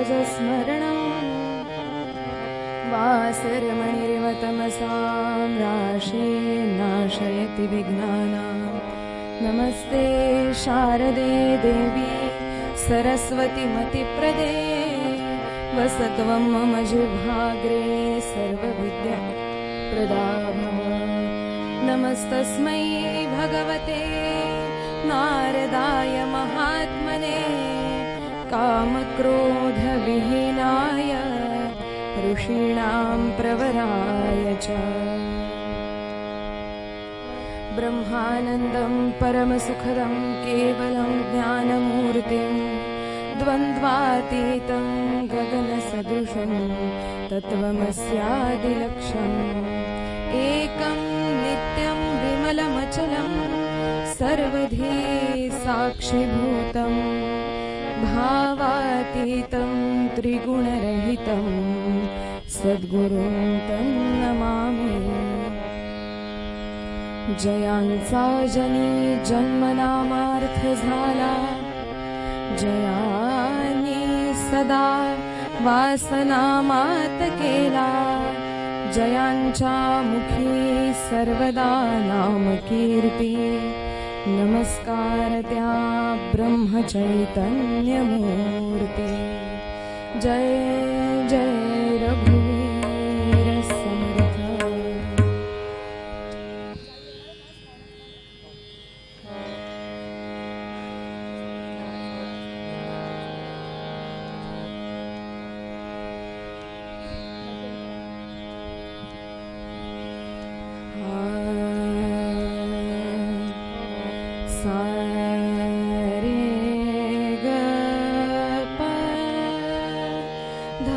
राजस्मरणं वासरमणिरिव तमसां राशीर्नाशयति विघ्नानां नमस्ते शारदे देवी सरस्वती मतिप्रदे वसत्वं मम जिह्वाग्रे सर्वविद्याप्रदा भव नमस्तस्मै भगवते नारदाय महात्मने कामक्रोधविहीनाय ऋषीणां प्रवराय च ब्रह्मानन्दं परमसुखदं केवलं ज्ञानमूर्तिं द्वन्द्वातीतं गगनसदृशं तत्त्वमस्यादिलक्ष्यम् एकं नित्यं विमलमचलं सर्वधी साक्षिभूतं भावातीतं त्रिगुणरहितं सद्गुरुं तं नमामि जयांचा जनी जन्मनामार्थ झाला जयानी सदा वासनामात केला जयांच्या मुखी सर्वदा नाम कीर्ती नमस्कार त्या ब्रह्मचैतन्यमूर्ती जय जय रघुवीर समर्थ सा रे ग प ध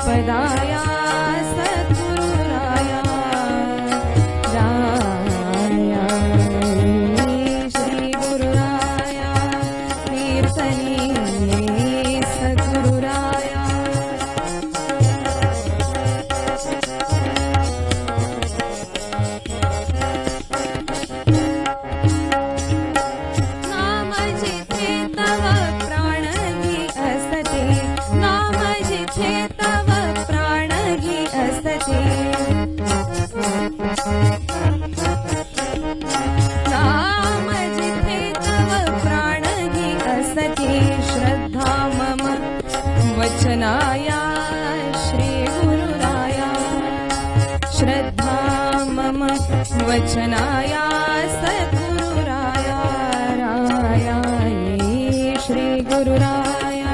पदाया सद्गुरुराया राया श्री गुरुराया कीर्तनी सद्गुरुराया नाम जिथे तव प्राणही असते नाम जिथे तव प्राणही असते नाम जिथे तव प्राणही असते श्रद्धा मम वचनाया श्री गुरुराया श्रद्धा मम वचनाया सद्गुरुराया राया श्री गुरुराया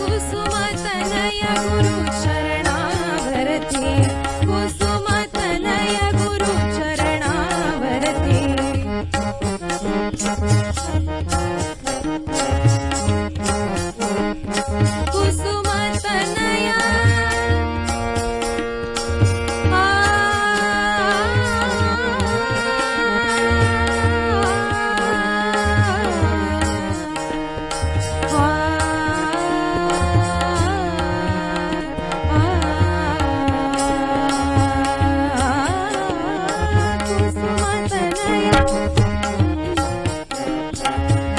कुसुमतनय गुरु चरणावरती कुसुमतनय गुरु चरणावरती कुसुमतनय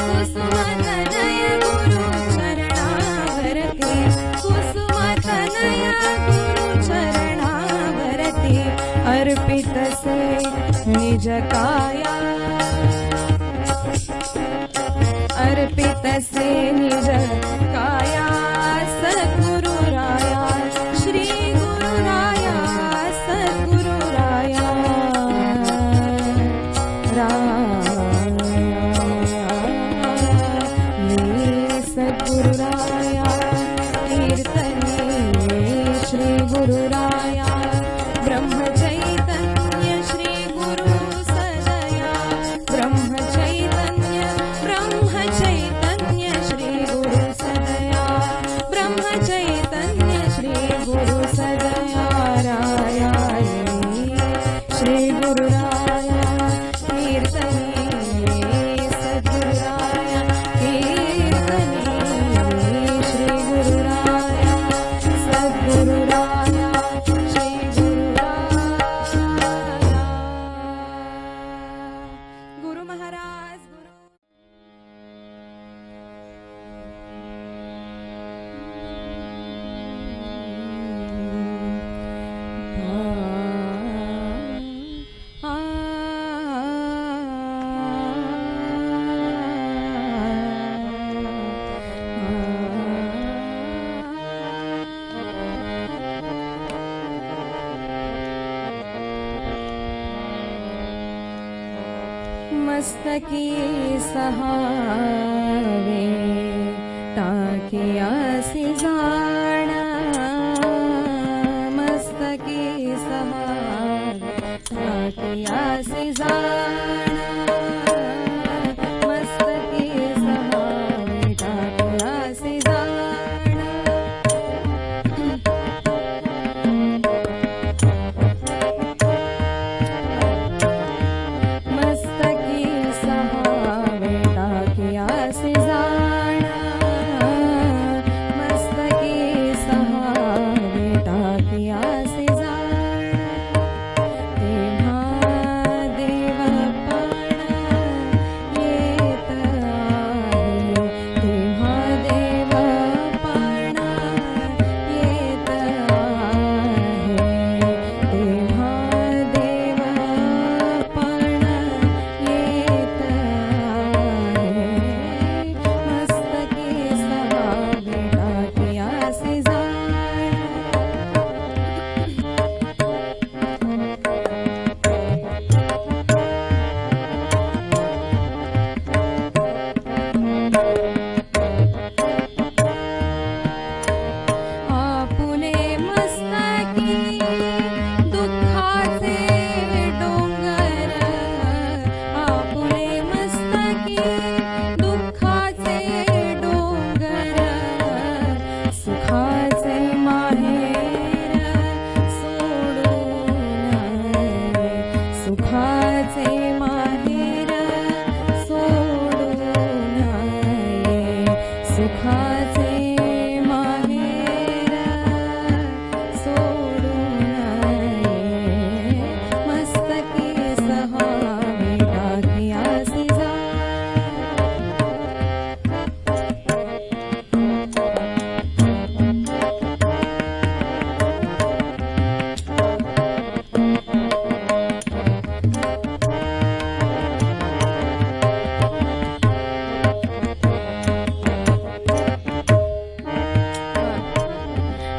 कुसुमतनय गुरु चरणावरती कुसुमतनय गुरु चरणावरती अर्पितसे निज काया अर्पितसे निज काया सद्गुरुराया श्री गुरुराया सद्गुरुराया सद्गुरुराया कीर्तने श्री गुरुराया ब्रह्म चैतन्य श्री गुरु सदया ब्रह्म चैतन्य श्री गुरु सदया ब्रह्म चैतन्य श्री गुरु सदया राया श्री गुरुराया कीर्तने सद्गुरुराया कीर्तने श्री गुरुराया सद्गुरुराया श्री गुरुराया गुरु महाराज गुरु मस्तकी सहावे टाकियासी जाणा मस्तकी सहावे टाकियासी जाणा मस्तकी सहावे टाकियासी जाणा मस्तकी सहावे टाकियासी जाणा मस्तकी सहावे टाकियासी जाणा तेव्हा देव सुखाचे माहेर सोडू नये, सुखाचे माहेर सोडू नये, मस्तकी सहावे टाकियासी जाण.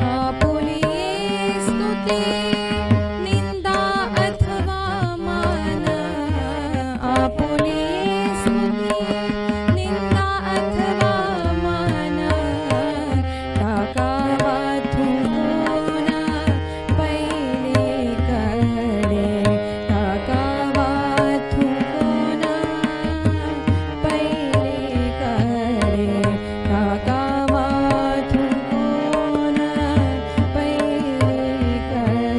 आपुली स्तुती निंदा अथवा मान, आपुली स्तुती निंदा अथवा मान, टाकावा थुंकून पलीकडे, टाकावा थुंकून पलीकडे, टाकावा थुंकून पलीकडे,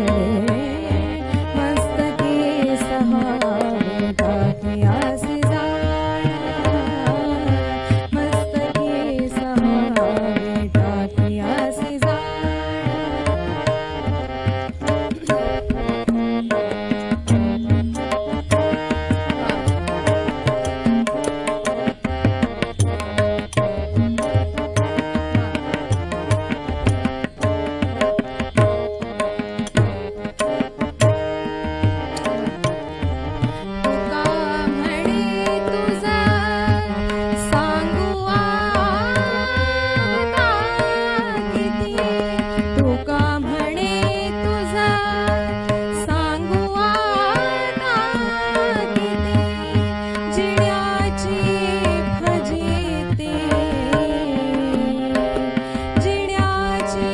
मस्तकी सहावे टाकियासी जाण, मस्तकी सहावे टाकियासी जाण. तुका म्हणे तुझा सांगू आता किती, तुका म्हणे तुझा सांगू आता किती, जिण्याची फजिती, जिण्याची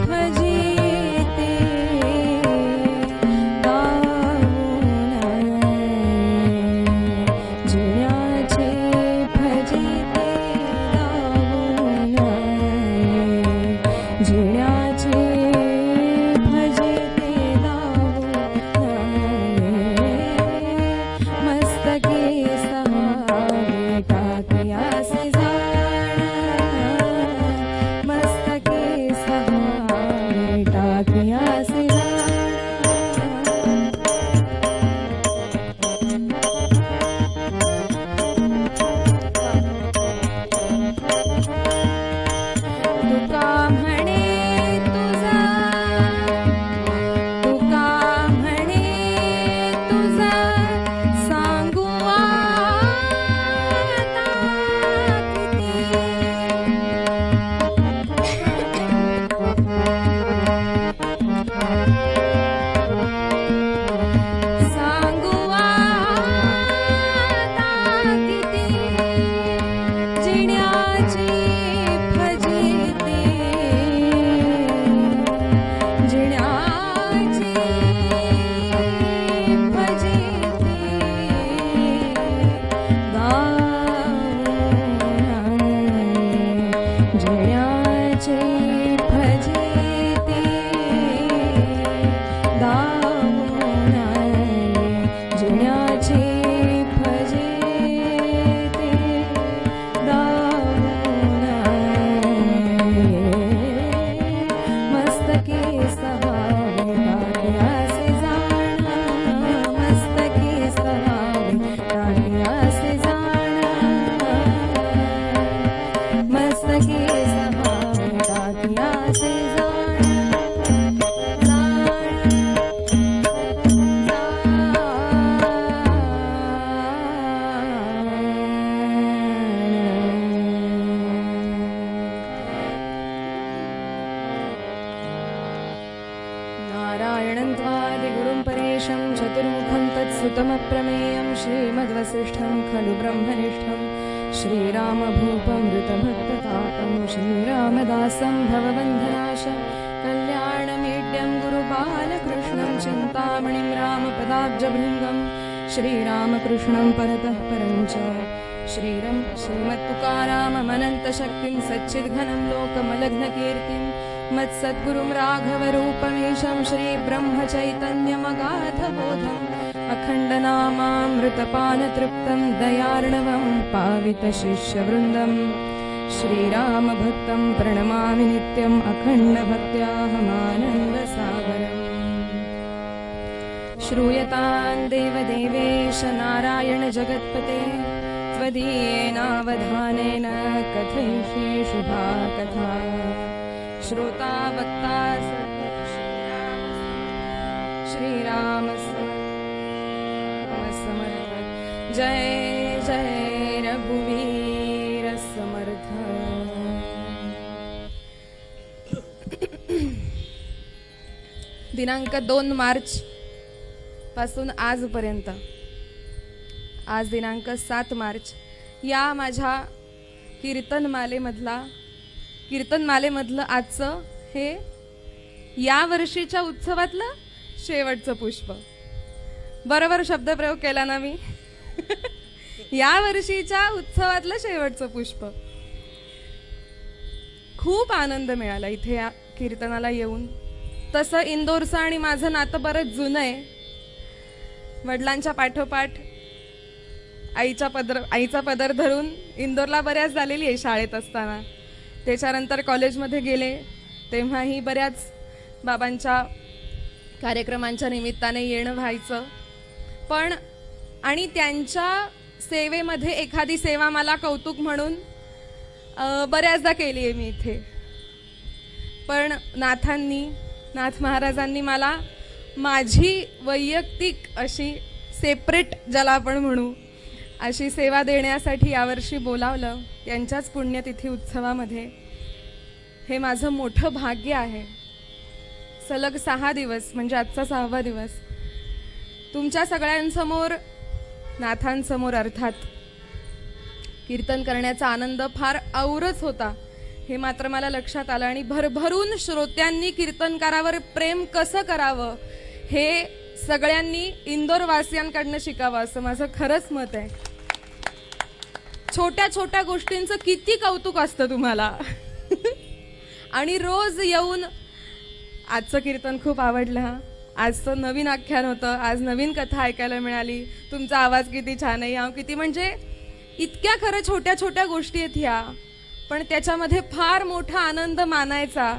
फजिती गाऊन, जिण्याची फजिती गाऊन, जिण्याची फजिती गाऊन, मस्तकी सहावे टाकियासी जाण, मस्तकी सहावे टाकियासी जाण. तुका म्हणे तुझा, तुका म्हणे तुझा सांगू आता किती, सांगू आता किती, जिण्याची फजिती, जिण्याची फजिती गाऊन, जिण्याची फजिती गाऊन, जिण्याची फजिती गाऊन, मस्तकी सहावे टाकियासी जाण, मस्तकी सहावे टाकियासी जाण, मस्तकी सहावे टाकियासी जाण, नारायणं त्वादिगुरुं परेशं चतुर्मुखं तत्सुतमप्रमेयं श्रीमद्वसिष्ठं खलु ब्रह्मनिष्ठं श्रीरामभूपमृतभक्ततापं श्रीरामदासं भवबन्धनाशं कल्याणमीड्यं गुरुबालकृष्णं चिन्तामणिं रामपदाब्जभृङ्गं श्रीरामकृष्णं परतः परं च श्रीमत्तुकाराममनन्तशक्तिं सच्चिद्घनं लोकमलघ्नकीर्तिं मत्सद्गुरुं राघवरूपमीशं श्रीब्रह्मचैतन्यमगाधबोधं अखण्डनामामृतपानतृप्तं दयार्णवं पावितशिष्यवृन्दं श्रीरामभक्तं प्रणमामि नित्यम् अखण्डभक्त्याहमानन्दसागरम् श्रूयतां देवदेवेश नारायण जगत्पते त्वदीयेनावधानेन कथयिष्ये शुभा कथा श्रोता वक्ता श्रीराम समर्थ जय जय रघुवीर समर्थ। दिनांक 2 मार्च पासून आजपर्यंत, आज दिनांक 7 मार्च, या माझ्या कीर्तनमालेमधलं आजचं हे या वर्षीच्या उत्सवातलं शेवटचं पुष्प. बरोबर शब्दप्रयोग केला ना मी? या वर्षीच्या उत्सवातलं शेवटचं पुष्प. खूप आनंद मिळाला इथे या कीर्तनाला येऊन. तसं इंदोरचं आणि माझं नातं बरंच जुनं आहे. वडिलांच्या पाठोपाठ आईचा पदर धरून इंदोरला बऱ्याच झालेली आहे शाळेत असताना. त्याच्यानंतर कॉलेजमध्ये गेले तेव्हाही बऱ्याच बाबांच्या कार्यक्रमांच्या निमित्ताने येणं व्हायचं. पण आणि त्यांच्या सेवेमध्ये एखादी सेवा मला कौतुक म्हणून बऱ्याचदा केली आहे मी इथे. पण नाथ महाराजांनी मला माझी वैयक्तिक अशी सेपरेट, ज्याला आपण म्हणू, अशी सेवा देण्यासाठी यावर्षी बोलावलं यांच्याच पुण्यतिथी उत्सवामध्ये. हे माझं मोठं भाग्य आहे. सलग 6 दिवस, म्हणजे आजचा 6वा दिवस, तुमच्या सगळ्यांसमोर, नाथांसमोर अर्थात, कीर्तन करण्याचा आनंद फार औरच होता हे मात्र मला लक्षात आलं. आणि भरभरून श्रोत्यांनी कीर्तनकारावर प्रेम कसं करावं हे सगळ्यांनी इंदोरवासियांकडनं शिकावं असं माझं खरंच मत आहे. छोट्या छोट्या गोष्टींचं किती कौतुक असतं तुम्हाला. आणि रोज येऊन आजचं कीर्तन खूप आवडलं. हा आजचं नवीन आख्यान होतं, आज नवीन कथा ऐकायला मिळाली. तुमचा आवाज किती छान आहे, हा किती, म्हणजे इतक्या खरं छोट्या छोट्या गोष्टी आहेत ह्या, पण त्याच्यामध्ये फार मोठा आनंद मानायचा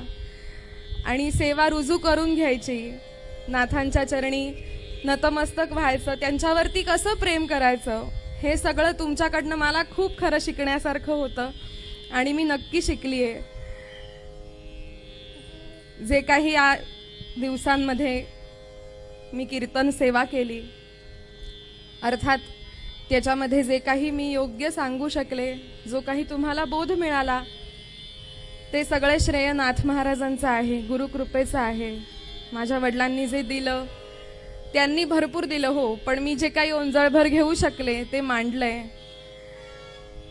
आणि सेवा रुजू करून घ्यायची. नाथांच्या चरणी नतमस्तक व्हायचं, त्यांच्यावरती कसं प्रेम करायचं, हे सगळं तुमच्याकडनं मला खूप खरं शिकण्यासारखं होतं आणि मी नक्की शिकली आहे. जे काही या दिवसांमध्ये मी कीर्तन सेवा केली, अर्थात त्याच्यामध्ये जे काही मी योग्य सांगू शकले, जो काही तुम्हाला बोध मिळाला, ते सगळे श्रेय नाथ महाराजांचं आहे, गुरुकृपेचं आहे. माझ्या वडिलांनी जे दिलं त्यांनी भरपूर दिलं, हो, पण मी जे काही ओंजळभर घेऊ शकले ते मांडलंय.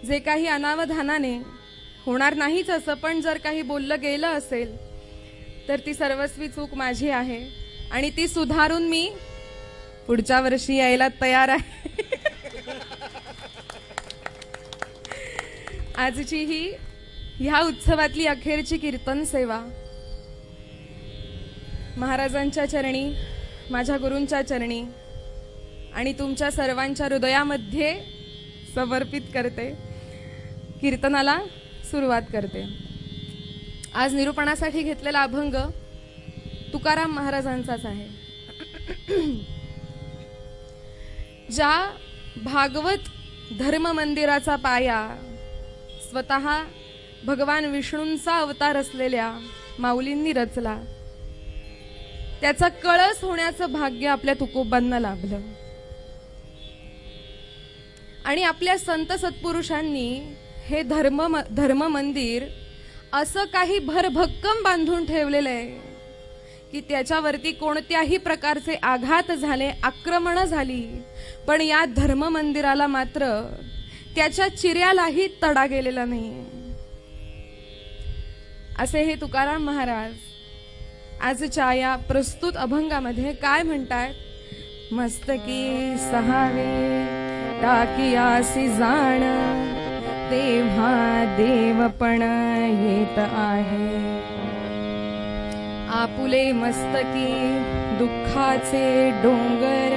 जे काही अनावधानाने होणार नाहीच असं, पण जर काही बोललं गेलं असेल तर ती सर्वस्वी चूक माझी आहे आणि ती सुधारून मी पुढच्या वर्षी यायला तयार आहे. आजची ही ह्या उत्सवातली अखेरची कीर्तन सेवा महाराजांच्या चरणी, माझ्या गुरूंच्या चरणी आणि तुमच्या सर्वांच्या हृदयामध्ये समर्पित करते. कीर्तनाला सुरुवात करते. आज निरूपणासाठी घेतलेला अभंग तुकाराम महाराजांचाच आहे. ज्या भागवत धर्म मंदिराचा पाया स्वतः भगवान विष्णूंचा अवतार असलेल्या माऊलींनी रचला, त्याचा कळस होण्याचं भाग्य आपल्या तुकोबांना लाभलं. आणि आपल्या संत सत्पुरुषांनी हे धर्म मंदिर असं काही भरभक्कम बांधून ठेवलेलं आहे की त्याच्यावरती कोणत्याही प्रकारचे आघात झाले, आक्रमण झाली, पण या धर्म मंदिराला मात्र त्याच्या चिऱ्यालाही तडा गेलेला नाही. असे हे तुकाराम महाराज आजच्या या प्रस्तुत अभंगामध्ये काय म्हणतात? मस्तकी सहावे टाकियासी जाण, तेव्हा देवपण येत आहे. आपुले मस्तकी दुःखाचे डोंगर,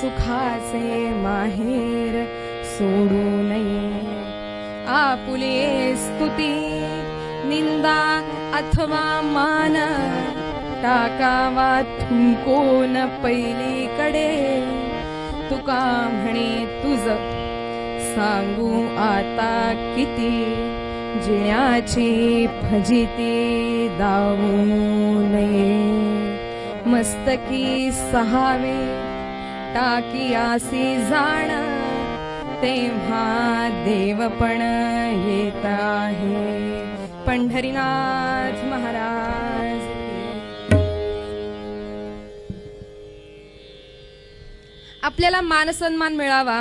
सुखाचे माहेर सोडू नये. आपुले स्तुती निंदा अथवा मान टाकावा थुंकोन पैलीकडे. तुका म्हणे तुझ सांगू आता किती जिण्याची फजिती दावू नये. मस्तकी सहावे टाकियासी जाण तेव्हा देवपण येत आहे. पंढरीनाथ महाराज. आपल्याला मान सन्मान मिळावा,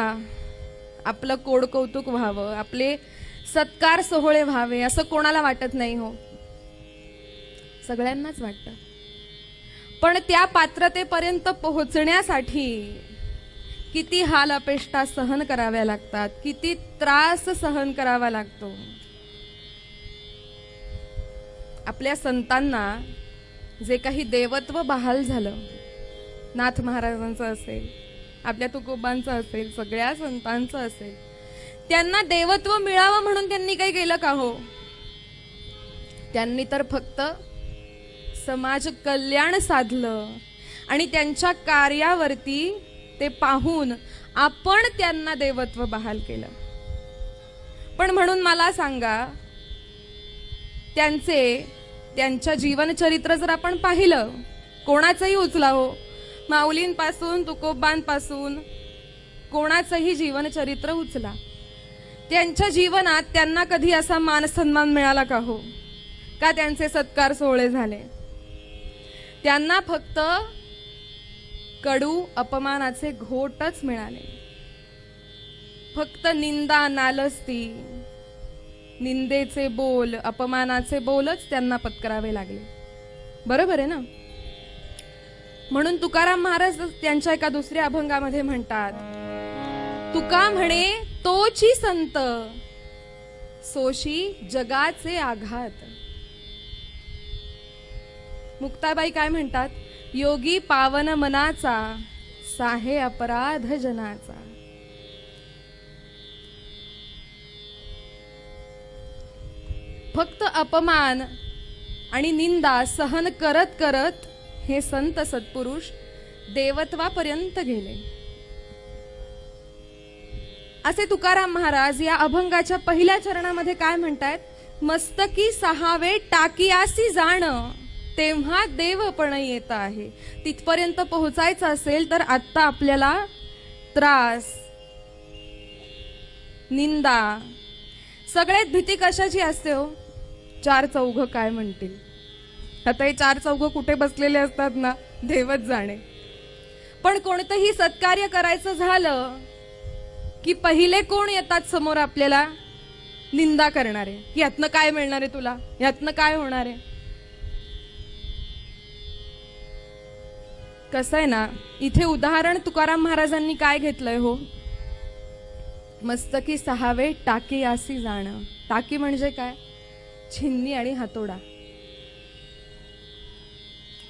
आपलं कोड कौतुक व्हावं, आपले सत्कार सोहळे व्हावे असं कोणाला वाटत नाही हो, सगळ्यांनाच वाटतं. पण त्या पात्रतेपर्यंत पोहोचण्यासाठी किती हाल अपेष्टा सहन कराव्या लागतात, किती त्रास सहन करावा लागतो. आपल्या संतांना जे काही देवत्व बहाल झालं, नाथ महाराजांचं असेल, आपल्या तुकोबांचं असेल, सगळ्या संतांचं असेल, त्यांना देवत्व मिळावं म्हणून त्यांनी काही केलं का हो? त्यांनी तर फक्त समाज कल्याण साधलं आणि त्यांच्या कार्यावरती ते पाहून आपण त्यांना देवत्व बहाल केलं. पण म्हणून मला सांगा, त्यांच्या जीवनचरित्र जर आपण पाहिलं, कोणाचंही उचला हो, माऊलींपासून तुकोबांपासून कोणाचंही जीवनचरित्र उचला, त्यांच्या जीवनात त्यांना कधी असा मान सन्मान मिळाला का हो? का त्यांचे सत्कार सोहळे झाले? त्यांना फक्त कडू अपमानाचे घोटच मिळाले. फक्त निंदा नालस्ती, निंदेचे बोल, अपमानाचे बोलच त्यांना पत्करावे लागले. बरोबर आहे ना? म्हणून तुकाराम महाराज त्यांच्या एका दुसऱ्या अभंगामध्ये म्हणतात, तुका म्हणे तोची संत सोशी जगाचे आघात. मुक्ताबाई काय म्हणतात? योगी पावन मनाचा साहे अपराध जनाचा. फक्त अपमान आणि निंदा सहन करत करत हे संत सत्पुरुष देवत्वापर्यंत गेले. असे तुकाराम महाराज या अभंगाच्या पहिल्या चरणामध्ये काय म्हणतायत? मस्तकी सहावे टाकियासी जाण तेव्हा देवपण येत आहे. तिथपर्यंत पोहोचायचं असेल तर आता आपल्याला त्रास, निंदा, सगळ्यात भीती कशाची असते हो? चार चौघ काय म्हणतील. आता हे चार चौघ कुठे बसलेले असतात ना, देवच जाणे. पण कोणतंही सत्कार्य करायचं झालं की पहिले कोण येतात समोर? आपल्याला निंदा करणारे. यातनं काय मिळणार आहे तुला, यातनं काय होणार आहे. कसं आहे ना, इथे उदाहरण तुकाराम महाराजांनी काय घेतलंय हो? मस्तकी सहावे टाकी आसी जाण. टाकी म्हणजे काय? छिन्नी आणि हातोडा.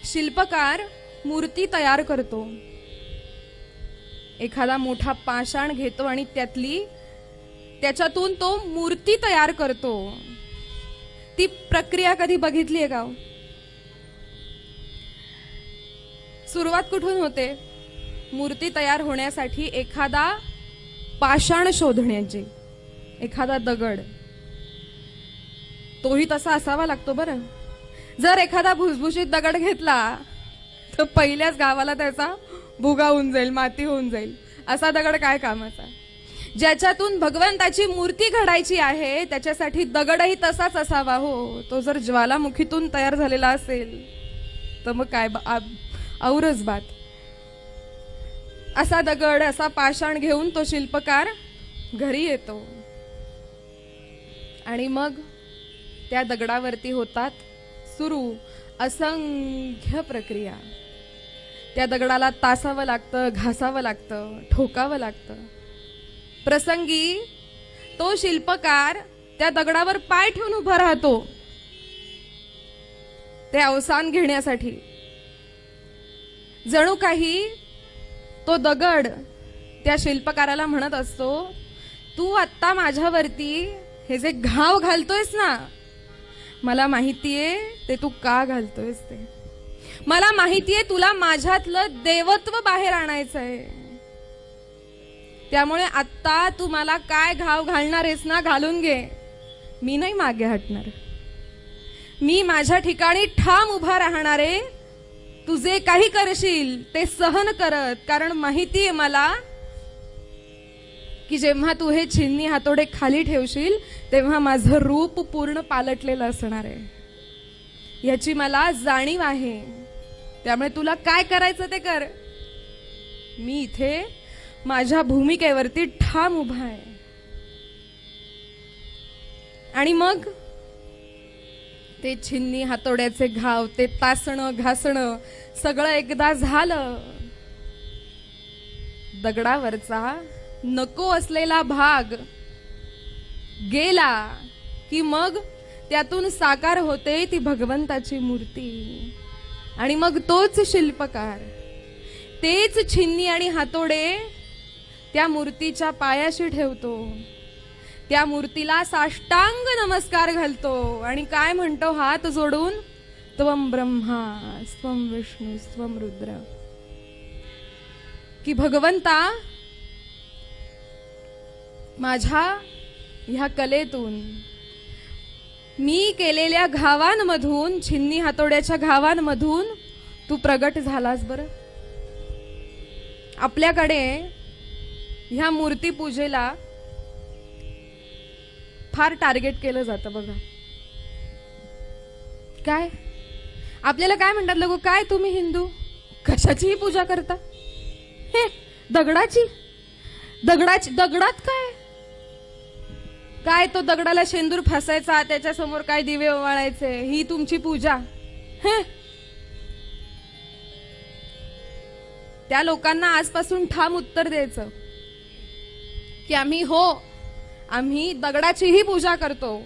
शिल्पकार मूर्ती तयार करतो, एखादा मोठा पाषाण घेतो आणि त्याच्यातून तो मूर्ती तयार करतो. ती प्रक्रिया कधी बघितली आहे का? सुरुवात कुठून होते? मूर्ती तयार होण्यासाठी एखादा पाषाण शोधण्याची, एखादा दगड, तोही तसा असावा लागतो बरं. जर एखादा भुसभुशीत दगड घेतला तर पहिल्याच गावाला त्याचा भुगा होऊन जाईल, माती होऊन जाईल. असा दगड काय कामाचा? ज्याच्यातून भगवंताची मूर्ती घडायची आहे त्याच्यासाठी दगडही तसाच असावा हो. तो जर ज्वालामुखीतून तयार झालेला असेल तर मग काय औरच बात. असा दगड, असा पाषाण घेऊन तो शिल्पकार घरी येतो आणि मग त्या दगडावरती होतात सुरू असंख्य प्रक्रिया. त्या दगडाला तासावं लागतं, घासावं लागतं, ठोकावं लागतं. प्रसंगी तो शिल्पकार त्या दगडावर पाय ठेवून उभा राहतो ते अवसान घेण्यासाठी. जणू काही तो दगड त्या शिल्पकाराला म्हणत असतो, तू आत्ता माझ्यावरती हे जे घाव घालतोयस ना, मला माहितीये ते तू का घालतोयस ते. मला माहितीये तुला माझ्यातलं देवत्व बाहेर आणायचंय. त्यामुळे आत्ता तू मला काय घाव घालणार आहेस ना, घालून घे. मी नाही मागे हटणार. मी माझ्या ठिकाणी ठाम उभा राहणार आहे. तू जे काही करशील ते सहन करत, कारण माहितीये मला की जेव्हा तू हे छिन्नी हातोडे खाली ठेवशील तेव्हा माझं रूप पूर्ण पालटलेलं असणार आहे. याची मला जाणीव आहे. त्यामुळे तुला काय करायचं ते कर. मी इथे माझ्या भूमिकेवरती ठाम उभा आहे. आणि मग ते छिन्नी हातोड्याचे घाव, ते तासणं घासणं सगळं एकदा झालं. दगडावरचा नको असलेला भाग गेला की मग त्यातून साकार होते ती भगवंताची मूर्ती. आणि मग तोच शिल्पकार तेच छिन्नी आणि हातोडे त्या मूर्तीच्या पायाशी ठेवतो. त्या मूर्तीला साष्टांग नमस्कार घालतो आणि काय म्हणतो हात जोडून, त्वम ब्रह्मा स्वम विष्णू स्वम रुद्र. की भगवंता, माझ्या ह्या कलेतून, मी केलेल्या घावांमधून, छिन्नी हातोड्याच्या घावांमधून तू प्रगट झालास. बरं, आपल्याकडे ह्या मूर्ती पूजेला फार टार्गेट केलं जातं बघा. काय आपल्याला काय म्हणतात लोक, काय तुम्ही हिंदू कशाचीही पूजा करता? हे दगडाची, दगडात काय काय तो दगडाला शेंदूर फासायचा, त्याच्या समोर काय दिवे ओवाळायचे, ही तुमची पूजा? हे त्या लोकांना आजपासून ठाम उत्तर द्यायचं की आम्ही दगडाचीही पूजा करतो,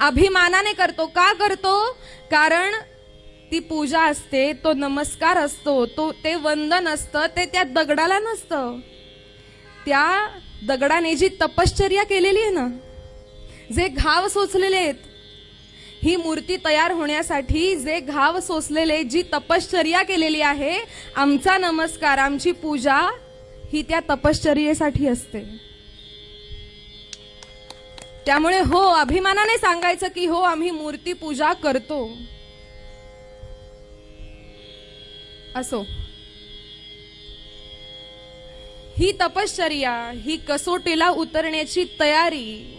अभिमानाने करतो. का करतो? कारण ती पूजा असते, तो नमस्कार असतो, ते वंदन असतं, ते त्या दगडाला नसतं. त्या दगडाने जी तपश्चर्या केलेली आहे ना, जे घाव सोचलेले आहेत, ही मूर्ती तयार होण्यासाठी जे घाव सोसलेले, जी तपश्चर्या केलेली आहे, आमचा नमस्कार, आमची पूजा ही त्या तपश्चर्येसाठी असते. त्यामुळे अभिमानाने सांगायचं की आम्ही मूर्ती पूजा करतो. असो, ही तपश्चर्या, ही कसोटीला उतरण्याची तयारी,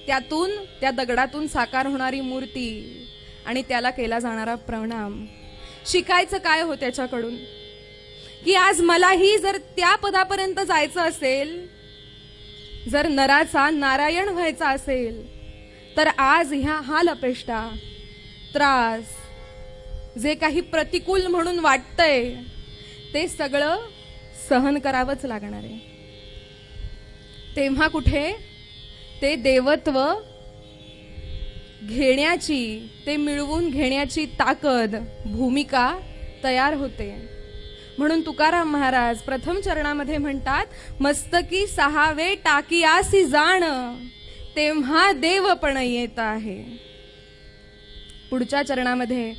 त्यातून, त्या दगडातून साकार होणारी मूर्ती आणि त्याला केला जाणारा प्रणाम. शिकायचं काय त्याच्याकडून? की आज मलाही जर त्या पदापर्यंत जायचं असेल, जर नराचा नारायण व्हायचा असेल, तर आज ह्या हाल अपेष्टा, त्रास, जे काही प्रतिकूल म्हणून वाटतंय, ते सगळं सहन करावंच लागणार आहे. तेव्हा कुठे ते देवत्व घेण्याची, ते मिळवून घेण्याची ताकद, भूमिका तयार होते. म्हणून तुकाराम महाराज प्रथम चरणामध्ये म्हणतात, मस्तकी सहावे टाकियासी जाण, तेव्हा देवपण येत आहे. पुढच्या चरणामध्ये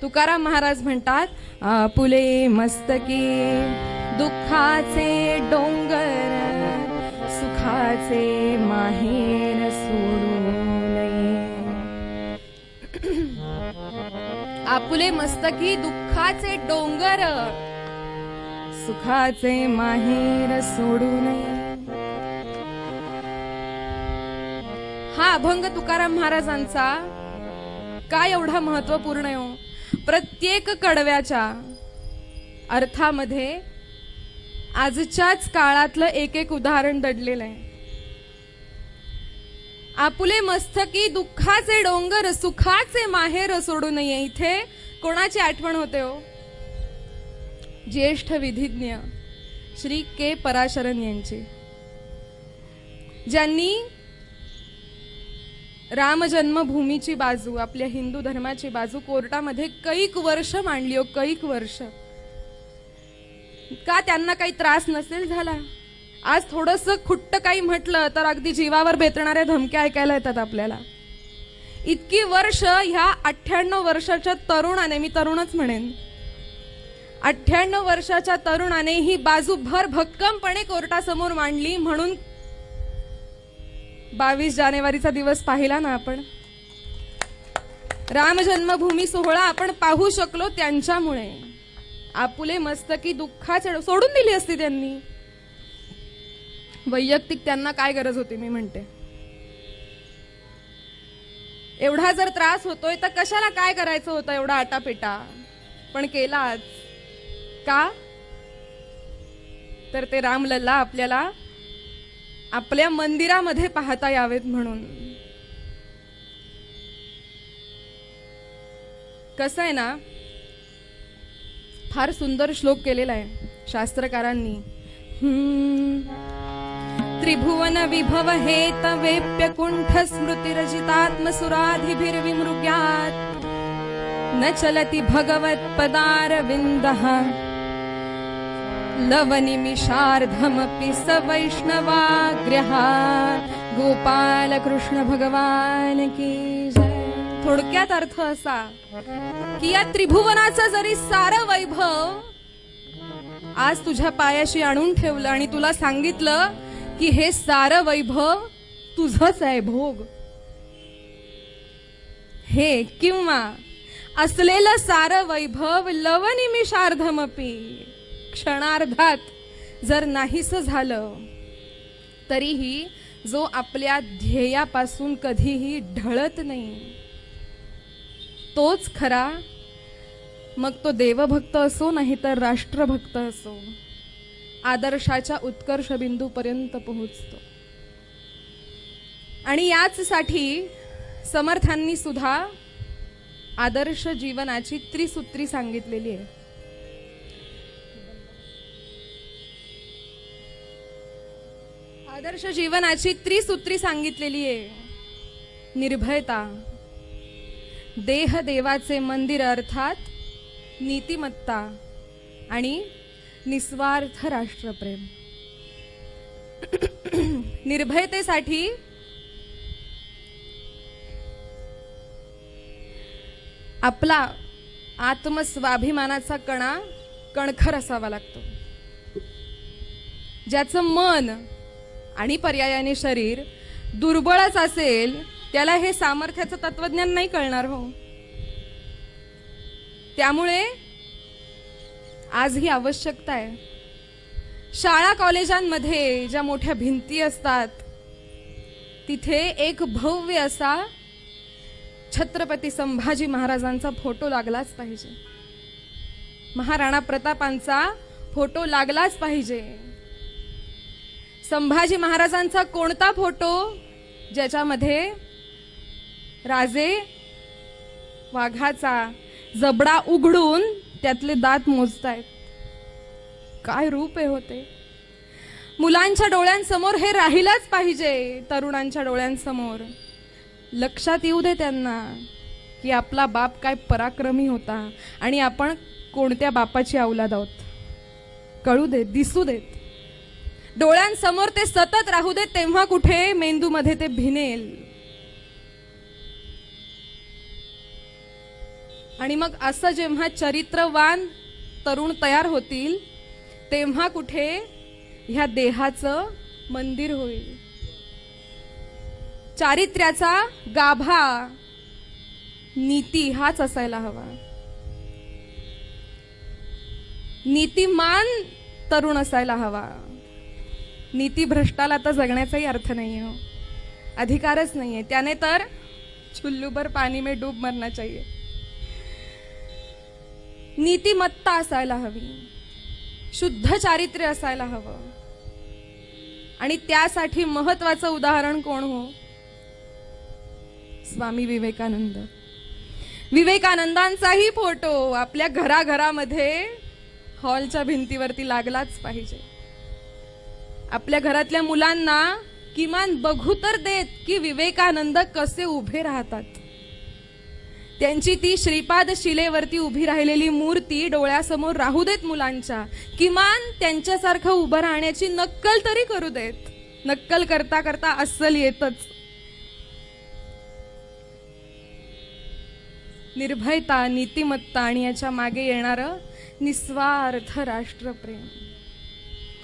तुकाराम महाराज म्हणतात, आपुले मस्तकी दुःखाचे डोंगर, सुखाचे माहेर सोडू नये. आपुले मस्तकी दुःखाचे डोंगर, सुखाचे माहेर सोडू नये. हा अभंग तुकाराम महाराजांचा काय एवढा महत्वपूर्ण आहे? प्रत्येक कडव्याच्या अर्थामध्ये आजच्याच काळातलं एक एक उदाहरण दडलेलं आहे. आपुले मस्तकी दुःखाचे डोंगर, सुखाचे माहेर सोडू नये. इथे कोणाची आठवण होते हो? ज्येष्ठ विधिज्ञ श्री के पराशरन यांची, ज्यांनी राम जन्मभूमीची बाजू, आपल्या हिंदू धर्माची बाजू कोर्टामध्ये कैक वर्ष मांडली हो, कैक वर्ष. का त्यांना काही त्रास नसेल झाला? आज थोडंसं खुट्ट काही म्हटलं तर अगदी जीवावर बेतणाऱ्या धमक्या ऐकायला येतात आपल्याला. इतकी वर्ष ह्या 98 वर्षाच्या तरुणाने, मी तरुणच म्हणेन, 98 वर्षाच्या तरुणाने ही बाजू भर भक्कमपणे कोर्टासमोर मांडली. म्हणून 22 जानेवारीचा दिवस पाहिला ना आपण, राम जन्मभूमी सोहळा आपण पाहू शकलो त्यांच्यामुळे. आपुले मस्तकी दुःखाचे सोडून दिली असती त्यांनी. वैयक्तिक त्यांना काय गरज होती मी म्हणते. एवढा जर त्रास होतोय तर कशाला काय करायचं होतं एवढा आटापिटा, पण केलाच का? तर ते रामलल्ला आपल्याला आपल्या मंदिरामध्ये पाहता यावेत म्हणून. कसं आहे ना, फार सुंदर श्लोक केलेला आहे शास्त्रकारांनी. त्रिभुवन विभव हेतवेप्य कुंठ स्मृतिरजितात्मसुराधिभिर्विमृग्यात् न चलति भगवत् पदारविन्दः लवनिमिषार्धमपि स वैष्णवाग्र्यः. गोपाल कृष्ण भगवान की जय. थोडक्यात अर्थ असा की या त्रिभुवनाचं जरी सारं वैभव आज तुझ्या पायाशी आणून ठेवलं आणि तुला सांगितलं की हे सारं वैभव तुझंच आहे, भोग, हे किंवा असलेलं सारं वैभव लवनिमिषार्धमपी, क्षणार्धात जर नाहीस झालं तरीही जो आपल्या ध्येयापासून कधीही ढळत नाही तोच खरा. मग तो देवभक्त असो नाही तर राष्ट्रभक्त असो, आदर्शाच्या उत्कर्ष बिंदूपर्यंत पोहोचतो. आणि याचसाठी समर्थांनी सुद्धा आदर्श जीवनाची त्रिसूत्री सांगितलेली आहे. आदर्श जीवनाची त्रिसूत्री सांगितलेली आहे. निर्भयता, देह देवाचे मंदिर अर्थात नीतिमत्ता आणि निस्वार्थ राष्ट्रप्रेम. निर्भयतेसाठी आपला आत्मस्वाभिमानाचा कणा कणखर असावा लागतो. ज्याचं मन आणि पर्यायाने शरीर दुर्बळच असेल त्याला हे सामर्थ्याचं तत्वज्ञान नाही कळणार हो. त्यामुळे आज ही आवश्यकता आहे. शाळा कॉलेजांमध्ये ज्या मोठ्या भिंती असतात तिथे एक भव्य असा छत्रपती संभाजी महाराजांचा फोटो लागलाच पाहिजे. महाराणा प्रतापांचा फोटो लागलाच पाहिजे. संभाजी महाराजांचा कोणता फोटो ज्याच्यामध्ये राजे वाघाचा जबडा उघडून त्यातले दात मोजतायत. काय रूप आहे होते. मुलांच्या डोळ्यांसमोर हे राहिलंच पाहिजे. तरुणांच्या डोळ्यांसमोर लक्षात येऊ दे त्यांना की आपला बाप काय पराक्रमी होता आणि आपण कोणत्या बापाची औलाद आहोत. कळू देत, दिसू देत, डोळ्यांसमोर ते सतत राहू देत. तेव्हा कुठे मेंदूमध्ये ते भिनेल. आणि मग असं जेव्हा चरित्रवान तरुण तयार होतील तेव्हा कुठे ह्या देहाचं मंदिर होईल. चारित्र्याचा गाभा नीती हाच असायला हवा. नीतिमान तरुण असायला हवा. नीतिभ्रष्टाला तर जगण्याचाही अर्थ नाही हो, अधिकारच नाहीये. त्याने तर चुल्लूभर पाणी में डूब मरना चाहिए. नीतिमत्ता असायला हवी, शुद्ध चारित्र्य असायला हवं. आणि त्यासाठी महत्वाचं उदाहरण कोण हो? स्वामी विवेकानंद. विवेकानंदांचाही फोटो आपल्या घराघरामध्ये हॉलच्या भिंतीवरती लागलाच पाहिजे. आपल्या घरातल्या मुलांना किमान बघू तर देत की विवेकानंद कसे उभे राहतात. त्यांची ती श्रीपाद शिलेवरती उभी राहिलेली मूर्ती डोळ्यासमोर राहू देत मुलांच्या, किमान त्यांच्यासारखं उभं राहण्याची नक्कल तरी करू देत. नक्कल करता करता अस्सल येतच. निर्भयता, नीतिमत्ता आणि याच्या मागे येणारं निस्वार्थ राष्ट्रप्रेम.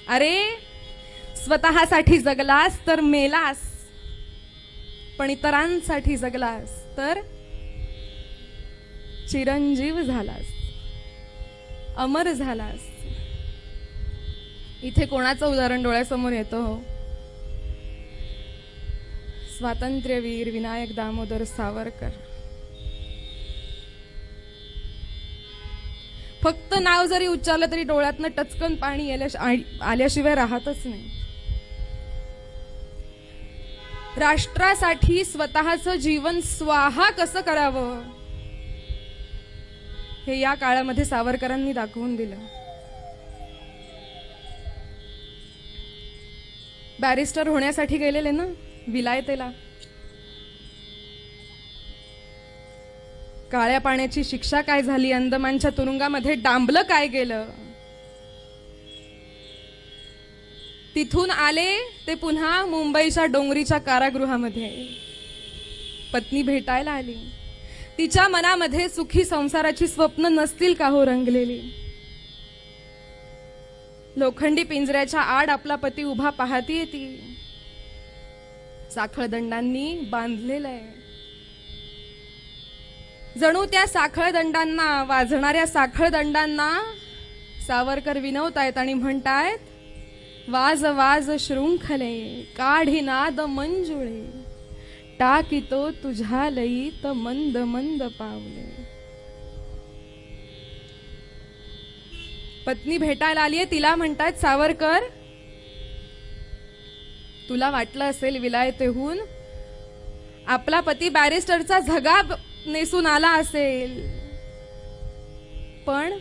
अरे स्वतःसाठी जगलास तर मेलास, पण इतरांसाठी जगलास तर चिरंजीव झालास, अमर झालास. इथे कोणाचं उदाहरण डोळ्यासमोर येतं हो? स्वातंत्र्यवीर विनायक दामोदर सावरकर. फक्त नाव जरी उच्चारलं तरी डोळ्यातनं टचकन पाणी आल्याशिवाय राहतच नाही. राष्ट्रासाठी स्वतःचं जीवन स्वाहा कसं करावं हे या काळामध्ये सावरकरांनी दाखवून दिलं. बॅरिस्टर होण्यासाठी गेलेले ना विलायतेला. काळ्या पाण्याची शिक्षा काय झाली, अंदमानच्या तुरुंगामध्ये डांबलं काय गेलं. तिथून आले ते पुन्हा मुंबईच्या डोंगरीच्या कारागृहामध्ये. पत्नी भेटायला आली. तिच्या मनामध्ये सुखी संसाराची स्वप्न नसतील का हो रंगलेली. लोखंडी पिंजऱ्याच्या आड आपला पती उभा पाहतीये ती. साखळदंडांनी बांधलेलं आहे. जणू त्या साखळदंडांना, वाजणाऱ्या साखळदंडांना सावरकर विनवतायत आणि म्हणतायत, वाज वाज शृंखले काढी नाद मंजुळे, टाकीतो तुझ्या लयीत मंद मंद पावले. पत्नी भेटायला आलीये, तिला म्हणतायत सावरकर, तुला वाटलं असेल विलायतेहून आपला पती बॅरिस्टरचा झगा नेसून आला असेल, पण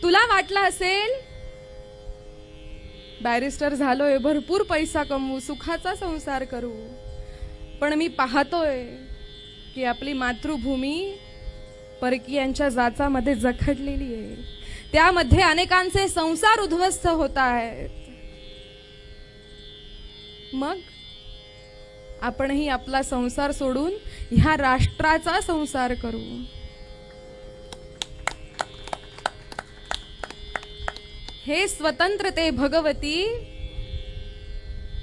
तुला वाटलं असेल बॅरिस्टर झालोय, भरपूर पैसा कमवू, सुखाचा संसार करू, पण मी पाहतोय की आपली मातृभूमी परकीयांच्या जाचामध्ये जखडलेली आहे. त्यामध्ये अनेकांचे संसार उद्ध्वस्त होत आहेत. मग आपणही आपला संसार सोडून ह्या राष्ट्राचा संसार करू. हे स्वतंत्रते भगवती.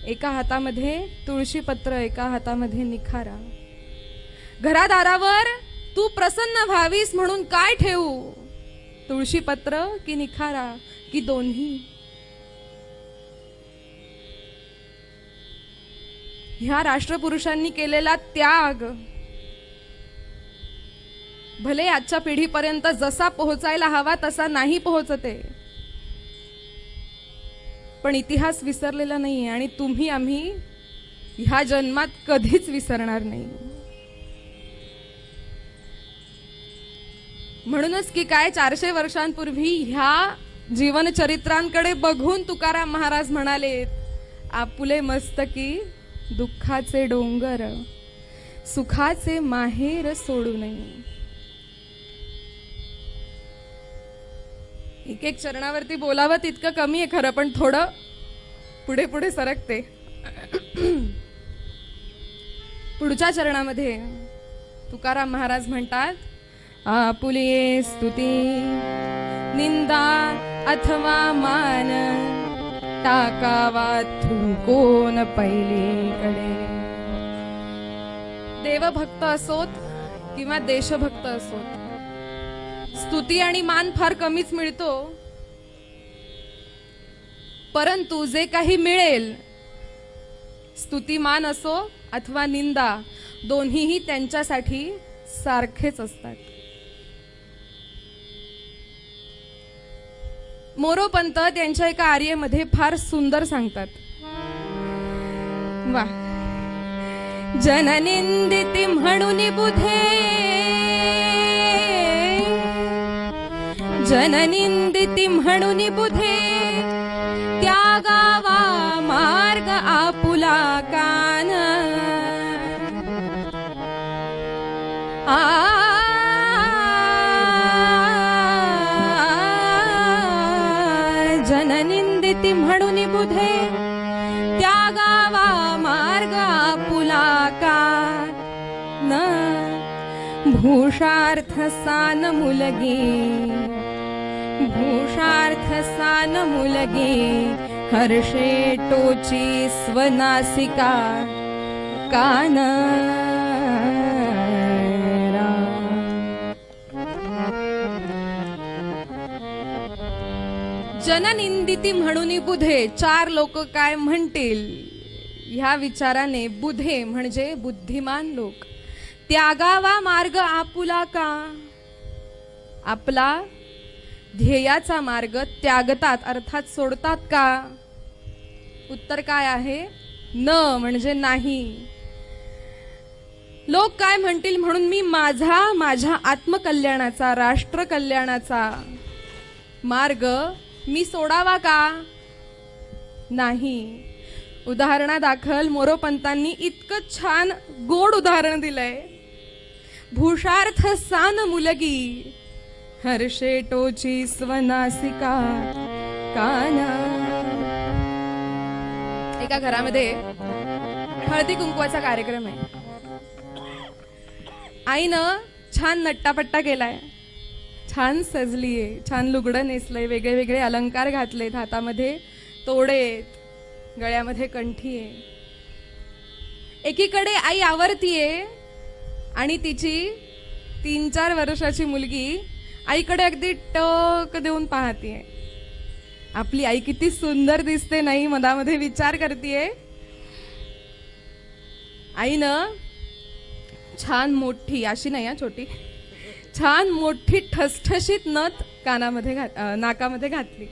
एका हातामध्ये तुळशीपत्र, एका हातामध्ये निखारा. घरादारावर तू प्रसन्न व्हावीस म्हणून काय ठेवू, तुळशीपत्र की निखारा की दोन्ही. ह्या राष्ट्रपुरुषांनी केलेला त्याग भले आजच्या पिढीपर्यंत जसा पोहोचायला हवा तसा नाही पोहोचते, पण इतिहास विसरलेला नाहीये आणि तुम्ही आम्ही ह्या जन्मात कधीच विसरणार नाही. म्हणूनच की काय 400 वर्षांपूर्वी ह्या जीवनचरित्रांकडे बघून तुकाराम महाराज म्हणालेत, आपुले मस्तकी दुःखाचे डोंगर, सुखाचे माहेर सोडू नये. एक एक चरणावरती बोलावं तितकं कमी आहे खरं, पण थोडं पुढे पुढे सरकते. पुढच्या चरणामध्ये तुकाराम महाराज म्हणतात, आपुले स्तुती निंदा अथवा मान, टाकावा थुंकोन पहिलीकडे. देवभक्त असोत किंवा देशभक्त असोत, स्तुती आणि मान फार कमीच मिळतो, परंतु जे काही मिळेल, स्तुतिमान असो अथवा निंदा, दोन्हीही त्यांच्यासाठी सारखेच असतात. मोरोपंत त्यांच्या एका आर्येमध्ये फार सुंदर सांगतात. वा. जननिंदिती म्हणून बुधे, जननिंदिती म्हणून बुधे, त्यागावा मार्ग आपुला कान. जननिंदिती म्हणून बुधे त्यागावा मार्ग आपुला का न भूषार्थ सान मुलगी भूषार्थ सान मुलगी हर्षे टोची स्वनासिका कान जननिंदिती म्हणून बुधे चार लोक काय म्हणतील ह्या विचाराने बुधे म्हणजे बुद्धिमान लोक त्यागावा मार्ग आपुला का आपला ध्येयाचा मार्ग त्यागतात अर्थात सोडतात का उत्तर काय आहे न म्हणजे नाही लोक काय म्हणतील म्हणून मी माझ्या आत्मकल्याणाचा राष्ट्र कल्याणाचा मार्ग मी सोडावा का नाही उदाहरणादाखल मोरोपंतांनी इतकं छान गोड उदाहरण दिलंय भूषार्थ सान मुलगी हर्षे टोची स्वनासिका काना एका घरामध्ये हळदी कुंकवाचा कार्यक्रम आहे आईनं छान नट्टापट्टा केलाय छान सजलीये छान लुगडं नेसलंय वेगळे वेगळे अलंकार घातलेत हातामध्ये तोडेत गळ्यामध्ये कंठी आहे एकीकडे आई आवरतीये आणि तिची 3-4 वर्षाची मुलगी आईकडे अगदी टक देऊन पाहतीये आपली आई किती सुंदर दिसते नाही मनामध्ये विचार करतीये आईनं छान मोठी अशी नाही छोटी छान मोठी ठसठशीत नथ कानामध्ये नाकामध्ये घातली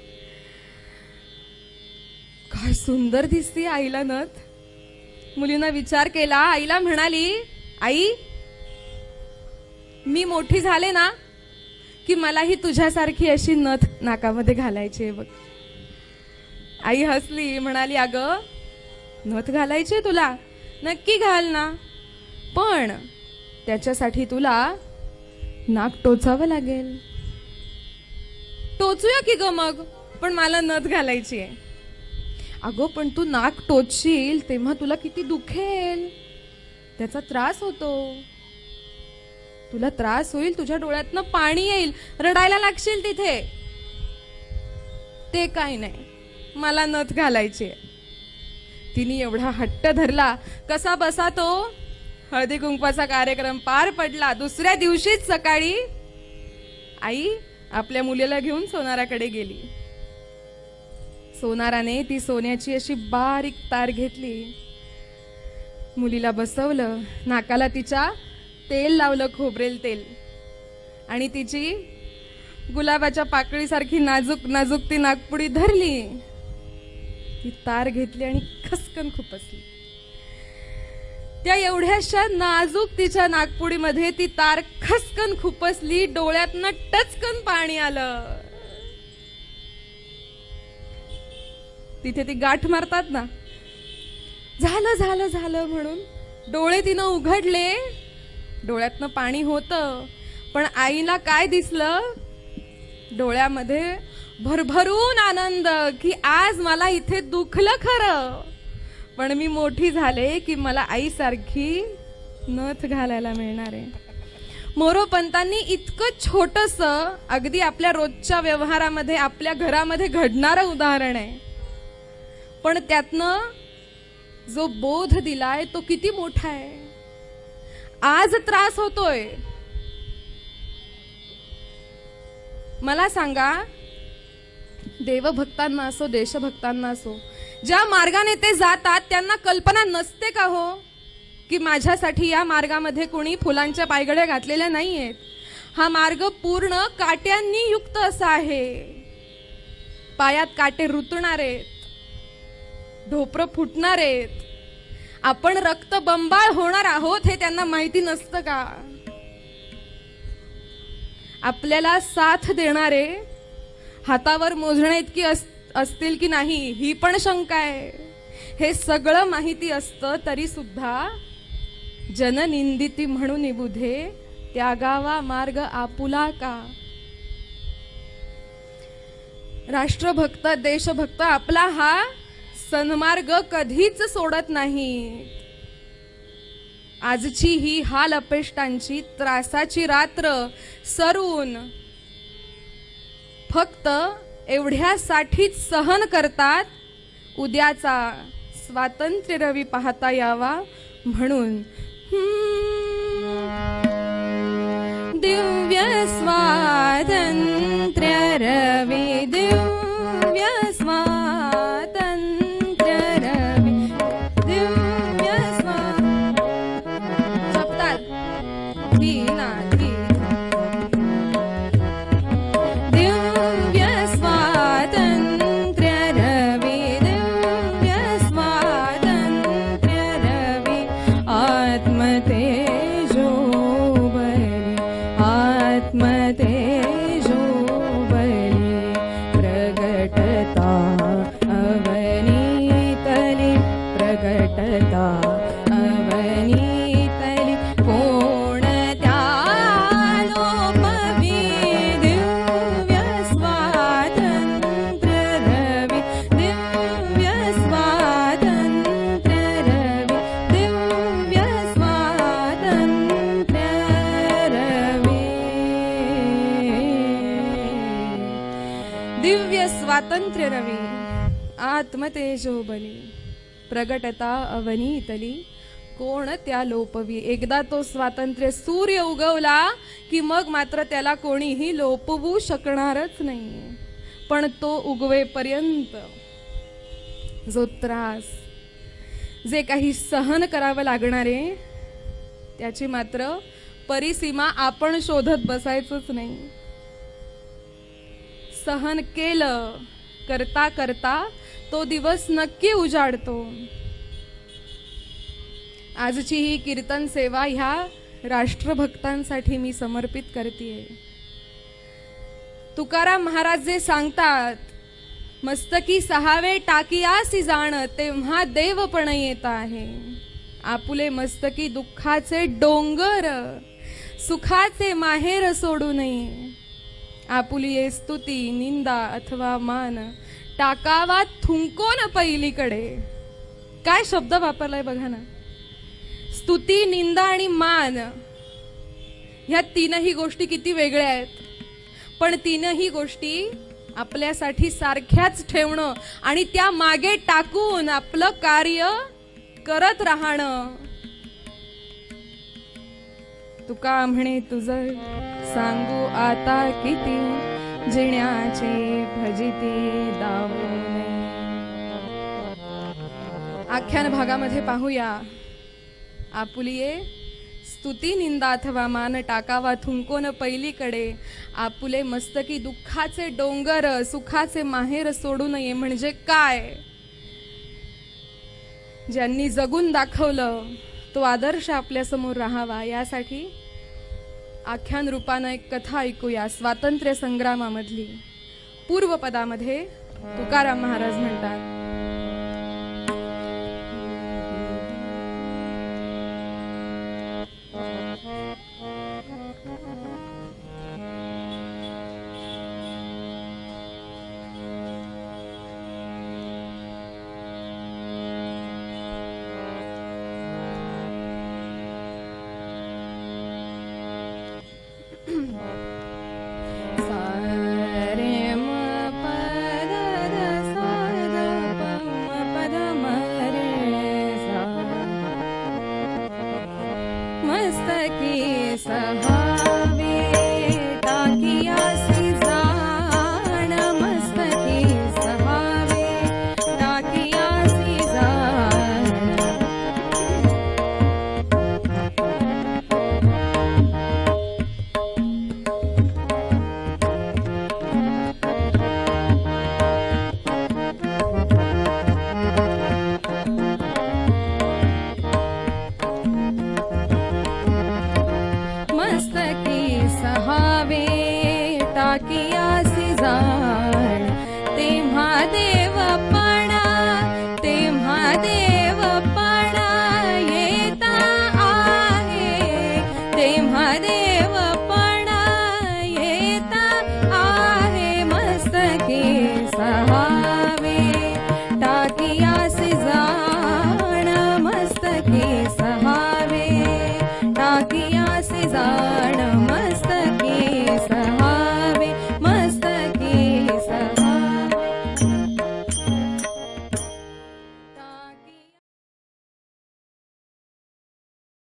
काय सुंदर दिसते आईला नथ मुलीनं विचार केला आईला म्हणाली आई मी मोठी झाले ना की मलाही तुझ्यासारखी अशी नथ नाकामध्ये घालायची बघ आई हसली म्हणाली अगं नथ घालायची तुला नक्की घाल ना पण त्याच्यासाठी तुला नाक टोचावं लागेल टोचूया की ग मग पण मला नथ घालायची आहे अगो पण तू नाक टोचशील तेव्हा तुला किती दुखेल त्याचा त्रास होतो तुला त्रास होईल तुझ्या डोळ्यातनं पाणी येईल रडायला लागशील तिथे ते काही नाही मला नथ घालायची आहे तिने एवढा हट्ट धरला कसा बसा तो हळदी कुंकवाचा कार्यक्रम पार पडला दुसऱ्या दिवशीच सकाळी आई आपल्या मुलीला घेऊन सोनाराकडे गेली सोनाराने ती सोन्याची अशी बारीक तार घेतली मुलीला बसवलं नाकाला तिच्या तेल लावलं खोबरेल तेल आणि तिची गुलाबाच्या पाकळीसारखी नाजूक नाजूक ती नागपुडी धरली ती तार घेतली आणि खसकन खुपसली त्या एवढ्याशा नाजूक तिच्या नागपुडीमध्ये ती तार खसकन खुपसली डोळ्यातनं टचकन पाणी आलं तिथे ती गाठ मारतात ना झालं झालं झालं म्हणून डोळे तिनं उघडले डोळ्यातनं पाणी होतं पण आईला काय दिसलं डोळ्यामध्ये भरभरून आनंद की आज मला इथे दुखलं खरं पण मी मोठी झाले की मला आईसारखी नथ घालायला मिळणार आहे मोरोपंतांनी इतकं छोटस अगदी आपल्या रोजच्या व्यवहारामध्ये आपल्या घरामध्ये घडणारं उदाहरण आहे पण त्यातनं जो बोध दिलाय तो किती मोठा आहे आज त्रास होतोय मला सांगा देवभक्तांना असो देशभक्तांना असो ज्या मार्गाने ते जातात त्यांना कल्पना नसते का हो की माझ्यासाठी या मार्गामध्ये कोणी फुलांच्या पायघड्या घातलेल्या नाहीयेत हा मार्ग पूर्ण काट्यांनी युक्त असा आहे पायात काटे रुतणार आहेत ढोपरं फुटणार आहेत आपण रक्त बंबाळ होणार आहोत हे त्यांना माहिती नसतं का आपल्याला साथ देणारे हातावर मोजण्या इतकी असतील की नाही ही पण शंका आहे हे सगळं माहिती असतं तरी सुद्धा जननिंदिती म्हणून बुधे त्यागावा मार्ग आपुला का राष्ट्रभक्त देशभक्त आपला हा सन्मार्ग कधीच सोडत नाही. आजची ही हाल अपेष्टांची त्रासाची रात्र सरून फक्त एवढ्यासाठीच सहन करतात, उद्याचा स्वातंत्र्य रवी पाहता यावा म्हणून. दिव्य स्वातंत्र्य रवी, दिव्य स्वातंत्र्य रवी, दिव्य जपतात दीना दिव्य स्वातंत्र्य रवी, दिव्य स्वातंत्र्य रवी, आत्मतेजो बली, आत्मतेजो बली, प्रगटता अवनीतली, प्रगटता अवनीतली, कोणत्या लोपवी, दिव्य स्वातंत्र्य रवी, दिव्य स्वातंत्र्य रवी, दिव्य स्वातंत्र्य रवी, दिव्य स्वातंत्र्य रवी, आत्मतेजो बली, प्रगटता अवनीतली, कोण त्या लोपवी. एकदा तो स्वातंत्र्य सूर्य उगवला की मग मात्र त्याला कोणीही लोपवू शकणारच नाही. पण तो उगवेपर्यंत जो त्रास, जे काही सहन करावं लागणारे, त्याची मात्र परिसीमा आपण शोधत बसायचंच नाही. सहन केलं करता करता तो दिवस नक्की उजाडतो. आजची ही कीर्तन सेवा ह्या राष्ट्रभक्तांसाठी मी समर्पित करतेय. तुकाराम महाराज जे सांगतात, मस्तकी सहावे टाकियासी जाण, तेव्हा देवपण येत आहे. आपुले मस्तकी दुःखाचे डोंगर, सुखाचे माहेर सोडू नये. आपुली ये स्तुती निंदा अथवा मान, टाकावा थुंकोन पहिलीकडे. काय शब्द वापरलाय बघा ना. स्तुती, निंदा आणि मान ह्या तीनही गोष्टी किती वेगळ्या आहेत, पण तीनही गोष्टी आपल्यासाठी सारख्याच ठेवणं आणि त्या मागे टाकून आपलं कार्य करत राहणं. तुका म्हणे तुझं सांगू आता किती, जिण्याची भजिती दावू नये. आख्यान भागामध्ये पाहूया. आपुलिये स्तुती निंदा अथवा मान, टाकावा थुंकोन पहिलीकडे. आपुले मस्तकी दुःखाचे डोंगर, सुखाचे माहेर सोडू नये. म्हणजे काय? ज्यांनी जगून दाखवलं तो आदर्श आपल्या समोर राहावा, यासाठी आख्यान रूपानं एक कथा ऐकूया. स्वातंत्र्य संग्रामामधली. पूर्वपदामध्ये तुकाराम महाराज म्हणतात,